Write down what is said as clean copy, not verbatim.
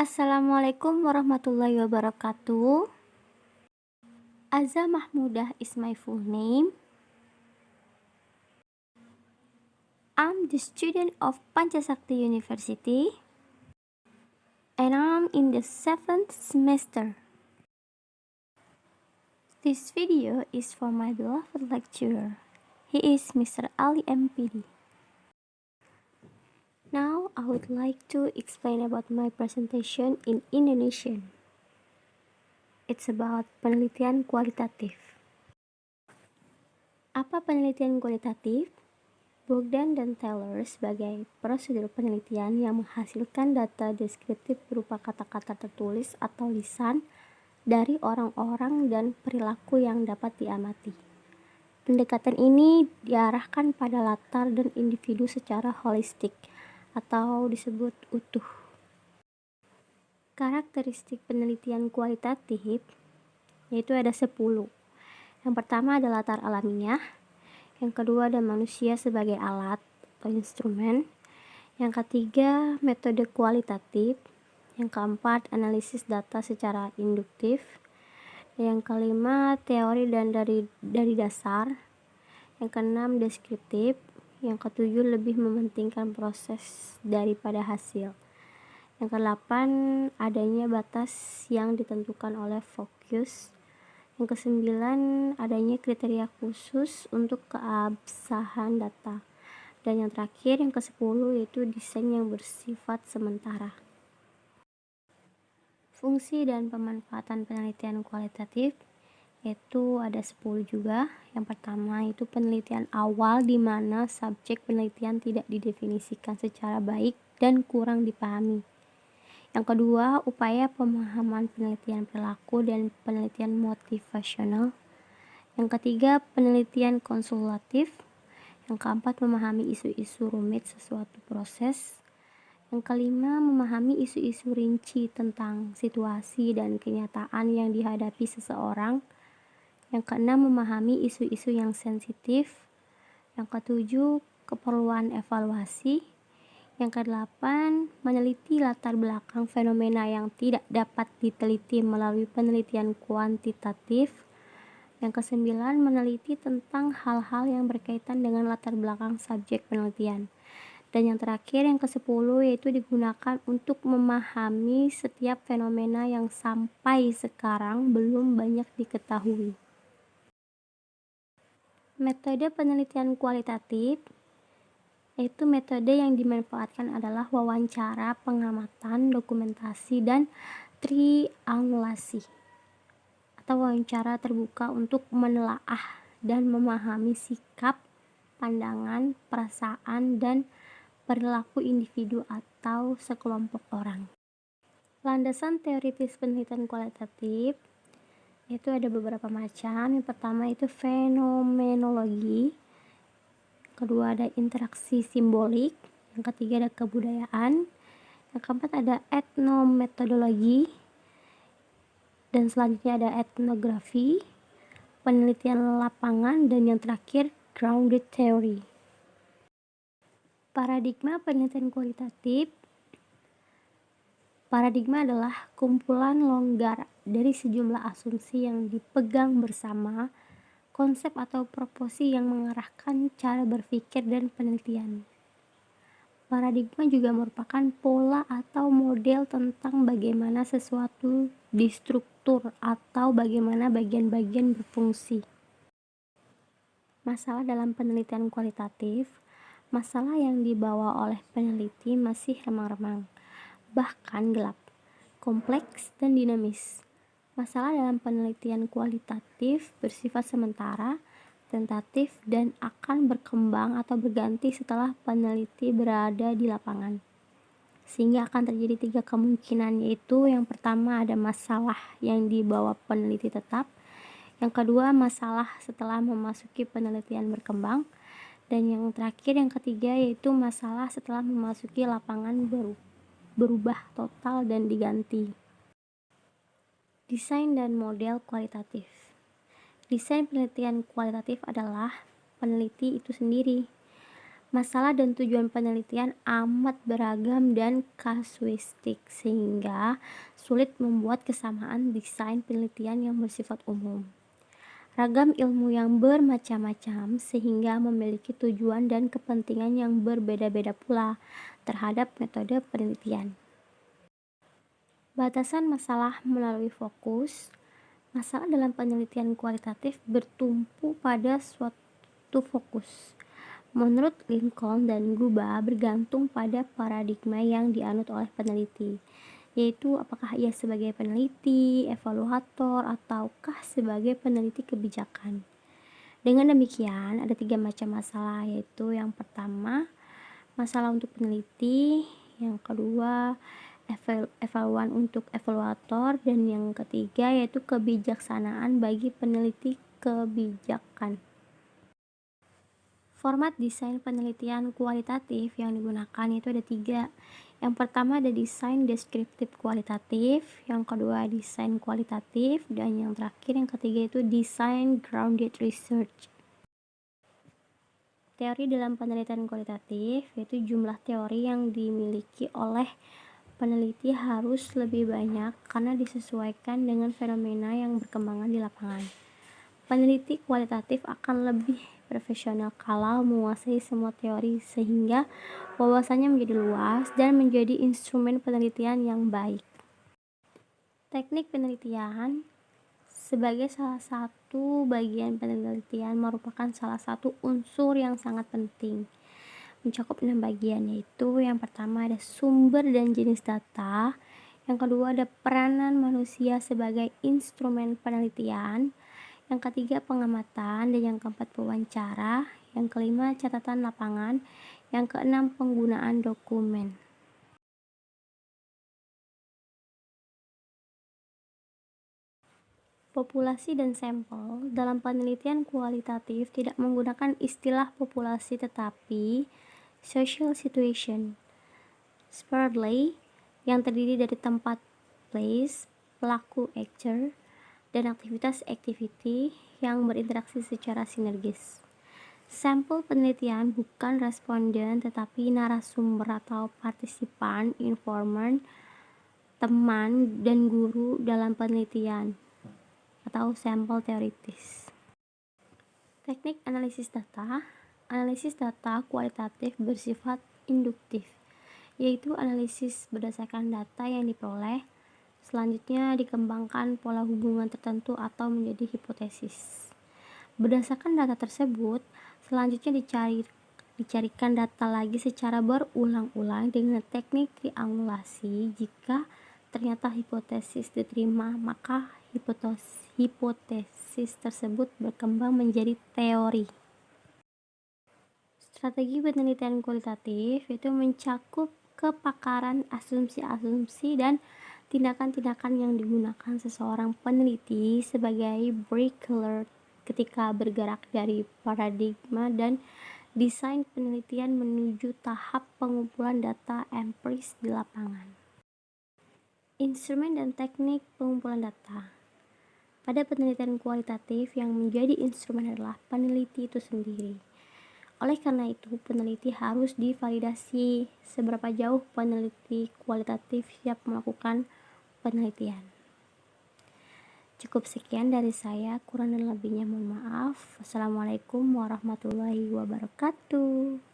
Assalamualaikum warahmatullahi wabarakatuh. Azza Mahmudah is my full name. I'm the student of Pancasakti University and I'm in the 7th semester. This video is for my beloved lecturer. He is Mr. Ali MPD. Now I would like to explain about my presentation in Indonesian. It's about penelitian kualitatif. Apa penelitian kualitatif? Bogdan dan Taylor sebagai prosedur penelitian yang menghasilkan data deskriptif berupa kata-kata tertulis atau lisan dari orang-orang dan perilaku yang dapat diamati. Pendekatan ini diarahkan pada latar dan individu secara holistik atau disebut utuh. Karakteristik penelitian kualitatif yaitu ada 10. Yang pertama ada latar alamiah. Yang kedua ada manusia sebagai alat atau instrumen. Yang ketiga metode kualitatif. Yang keempat analisis data secara induktif. Yang kelima teori dan dari dasar. Yang keenam deskriptif. Yang ketujuh lebih mementingkan proses daripada hasil. Yang kedelapan adanya batas yang ditentukan oleh fokus. Yang kesembilan adanya kriteria khusus untuk keabsahan data. Dan yang terakhir yang ke-10 yaitu desain yang bersifat sementara. Fungsi dan pemanfaatan penelitian kualitatif yaitu ada 10 juga. Yang pertama itu penelitian awal di mana subjek penelitian tidak didefinisikan secara baik dan kurang dipahami. Yang kedua, upaya pemahaman penelitian perilaku dan penelitian motivasional. Yang ketiga, penelitian konsultatif. Yang keempat, memahami isu-isu rumit sesuatu proses. Yang kelima, memahami isu-isu rinci tentang situasi dan kenyataan yang dihadapi seseorang. Yang keenam, memahami isu-isu yang sensitif. Yang ketujuh, keperluan evaluasi. Yang kedelapan, meneliti latar belakang fenomena yang tidak dapat diteliti melalui penelitian kuantitatif. Yang kesembilan, meneliti tentang hal-hal yang berkaitan dengan latar belakang subjek penelitian. Dan yang terakhir, yang ke-10, yaitu digunakan untuk memahami setiap fenomena yang sampai sekarang belum banyak diketahui. Metode penelitian kualitatif yaitu metode yang dimanfaatkan adalah wawancara, pengamatan, dokumentasi, dan triangulasi atau wawancara terbuka untuk menelaah dan memahami sikap, pandangan, perasaan, dan perilaku individu atau sekelompok orang. Landasan teoritis penelitian kualitatif yaitu ada beberapa macam. Yang pertama itu fenomenologi. Kedua ada interaksi simbolik. Yang ketiga ada kebudayaan. Yang keempat ada etnometodologi. Dan selanjutnya ada etnografi, penelitian lapangan, dan yang terakhir grounded theory. Paradigma penelitian kualitatif. Paradigma adalah kumpulan longgar dari sejumlah asumsi yang dipegang bersama, konsep atau proposi yang mengarahkan cara berpikir dan penelitian. Paradigma juga merupakan pola atau model tentang bagaimana sesuatu distruktur atau bagaimana bagian-bagian berfungsi. Masalah dalam penelitian kualitatif, masalah yang dibawa oleh peneliti masih remang-remang, bahkan gelap, kompleks, dan dinamis. Masalah dalam penelitian kualitatif bersifat sementara, tentatif, dan akan berkembang atau berganti setelah peneliti berada di lapangan. Sehingga akan terjadi 3 kemungkinan, yaitu yang pertama ada masalah yang dibawa peneliti tetap, yang kedua masalah setelah memasuki penelitian berkembang, dan yang terakhir yang ketiga yaitu masalah setelah memasuki lapangan berubah total dan diganti. Desain dan model kualitatif. Desain penelitian kualitatif adalah peneliti itu sendiri Masalah dan tujuan penelitian amat beragam dan kasuistik, sehingga sulit membuat kesamaan desain penelitian yang bersifat umum. Ragam ilmu yang bermacam-macam sehingga memiliki tujuan dan kepentingan yang berbeda-beda pula terhadap metode penelitian. Batasan masalah melalui fokus. Masalah dalam penelitian kualitatif bertumpu pada suatu fokus. Menurut Lincoln dan Guba, bergantung pada paradigma yang dianut oleh peneliti, yaitu apakah ia sebagai peneliti, evaluator, ataukah sebagai peneliti kebijakan. Dengan demikian, ada 3 macam masalah, yaitu yang pertama, masalah untuk peneliti, yang kedua, evaluan untuk evaluator, dan yang ketiga yaitu kebijaksanaan bagi peneliti kebijakan. Format desain penelitian kualitatif yang digunakan itu ada 3. Yang pertama ada desain deskriptif kualitatif, yang kedua desain kualitatif, dan yang terakhir yang ketiga itu desain grounded research. Teori dalam penelitian kualitatif yaitu jumlah teori yang dimiliki oleh peneliti harus lebih banyak karena disesuaikan dengan fenomena yang berkembang di lapangan. Peneliti kualitatif akan lebih profesional kalau menguasai semua teori sehingga wawasannya menjadi luas dan menjadi instrumen penelitian yang baik. Teknik penelitian sebagai salah satu bagian penelitian merupakan salah satu unsur yang sangat penting. Mencakup 6 bagian, yaitu yang pertama ada sumber dan jenis data, yang kedua ada peranan manusia sebagai instrumen penelitian, yang ketiga pengamatan, dan yang keempat wawancara, yang kelima catatan lapangan, yang keenam penggunaan dokumen. Populasi dan sampel dalam penelitian kualitatif tidak menggunakan istilah populasi tetapi social situation. Spurley yang terdiri dari tempat place, pelaku actor, dan aktivitas activity yang berinteraksi secara sinergis. Sampel penelitian bukan responden tetapi narasumber atau partisipan, informan, teman, dan guru dalam penelitian atau sampel teoritis. Teknik analisis data. Analisis data kualitatif bersifat induktif, yaitu analisis berdasarkan data yang diperoleh. Selanjutnya dikembangkan pola hubungan tertentu atau menjadi hipotesis. Berdasarkan data tersebut, selanjutnya dicarikan data lagi secara berulang-ulang dengan teknik triangulasi. Jika ternyata hipotesis diterima, maka hipotesis tersebut berkembang menjadi teori. Strategi penelitian kualitatif itu mencakup kepakaran asumsi-asumsi dan tindakan-tindakan yang digunakan seseorang peneliti sebagai breaker ketika bergerak dari paradigma dan desain penelitian menuju tahap pengumpulan data empiris di lapangan. Instrumen dan teknik pengumpulan data. Pada penelitian kualitatif, yang menjadi instrumen adalah peneliti itu sendiri. Oleh karena itu, peneliti harus divalidasi seberapa jauh peneliti kualitatif siap melakukan penelitian. Cukup sekian dari saya, kurang dan lebihnya mohon maaf. Wassalamualaikum warahmatullahi wabarakatuh.